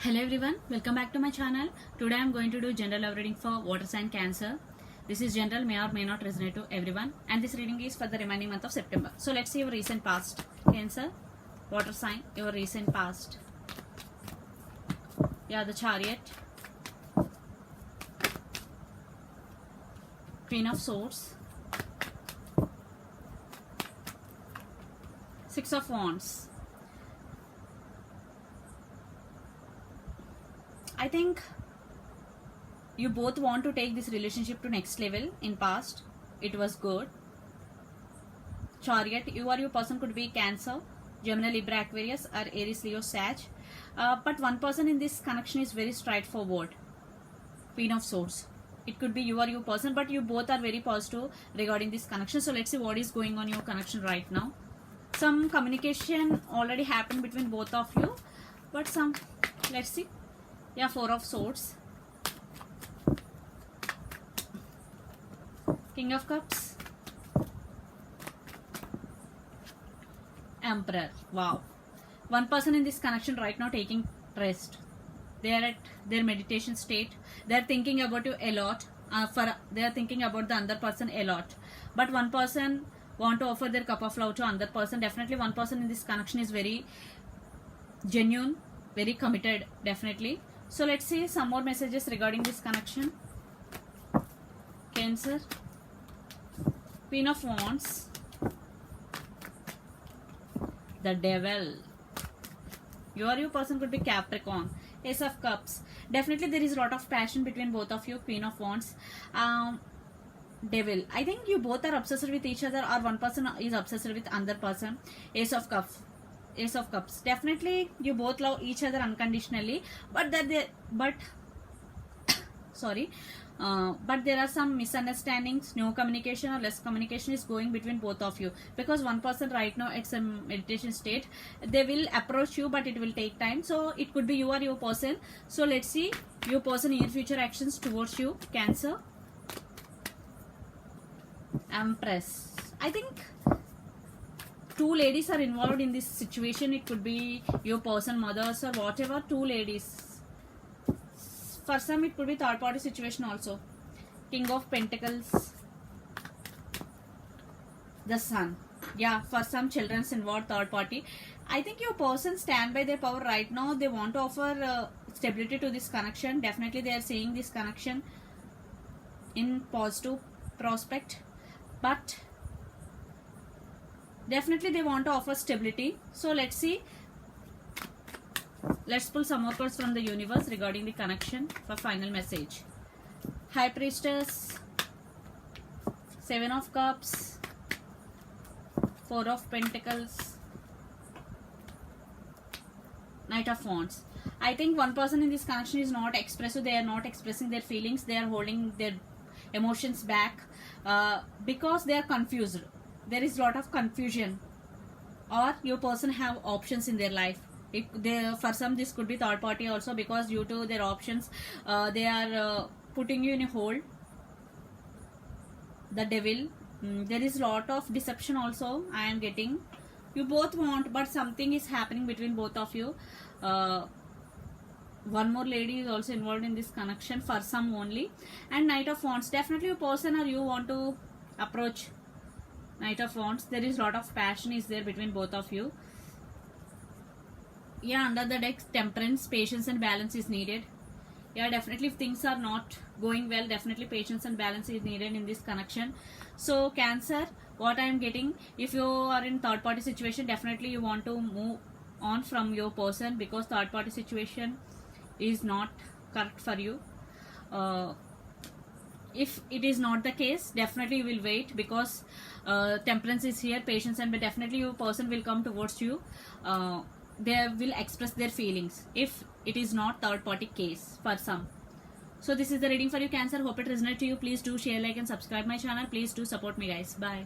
Hello everyone, welcome back to my channel. Today I am going to do general love reading for water sign Cancer. This is general, may or may not resonate to everyone, and this reading is for the remaining month of September. So let's see your recent past. Cancer, water sign, your recent past. Yeah, the Chariot, Queen of Swords, Six of Wands. I think you both want to take this relationship to next level. In past it was good. Chariot, you or your person could be Cancer, Gemini, Libra, Aquarius, or Aries, Leo, Sag. But one person in this connection is very straightforward. Queen of Swords, it could be you or your person, but you both are very positive regarding this connection. So let's see what is going on in your connection right now. Some communication already happened between both of you, but let's see. Yeah, Four of Swords, King of Cups, Emperor. Wow. One person in this connection right now taking rest. They are at their meditation state. They are thinking about you a lot. They are thinking about the other person a lot. But one person want to offer their cup of love to another person. Definitely one person in this connection is very genuine, very committed, definitely. So let's see some more messages regarding this connection. Cancer, Queen of Wands, the Devil. You or your person could be Capricorn, Ace of Cups. Definitely there is a lot of passion between both of you. Queen of Wands, Devil. I think you both are obsessed with each other, or one person is obsessed with another person. Ace of Cups. Ace of Cups. Definitely you both love each other unconditionally, but but there are some misunderstandings. No communication or less communication is going between both of you, because one person right now it's a meditation state. They will approach you, but it will take time. So it could be you or your person. So let's see your person in future actions towards you. Cancer, Empress. I think two ladies are involved in this situation. It could be your person, mothers, or whatever. Two ladies. For some it could be third party situation also. King of Pentacles, the Sun. Yeah, for some children's involved, third party. I think your person stand by their power right now. They want to offer stability to this connection. Definitely they are seeing this connection in positive prospect, but definitely they want to offer stability. So let's see. Let's pull some more cards from the universe regarding the connection for final message. High Priestess, Seven of Cups, Four of Pentacles, Knight of Wands. I think one person in this connection is not expressive. They are not expressing their feelings. They are holding their emotions back because they are confused. There is a lot of confusion, or your person have options in their life. For some this could be third party also, because due to their options they are putting you in a hold. The Devil. There is a lot of deception also I am getting. You both want, but something is happening between both of you. One more lady is also involved in this connection, for some only. And Knight of Wands. Definitely your person or you want to approach. Knight of Wands. There is a lot of passion is there between both of you. Yeah, under the deck, Temperance, patience and balance is needed. Yeah, definitely if things are not going well, definitely patience and balance is needed in this connection. So Cancer, what I am getting, if you are in third party situation, definitely you want to move on from your person, because third party situation is not correct for you. If it is not the case, definitely you will wait, because Temperance is here, patience, and definitely your person will come towards you. They will express their feelings if it is not third party case for some. So this is the reading for you, Cancer. Hope it resonates to you. Please do share, like and subscribe my channel. Please do support me, guys. Bye.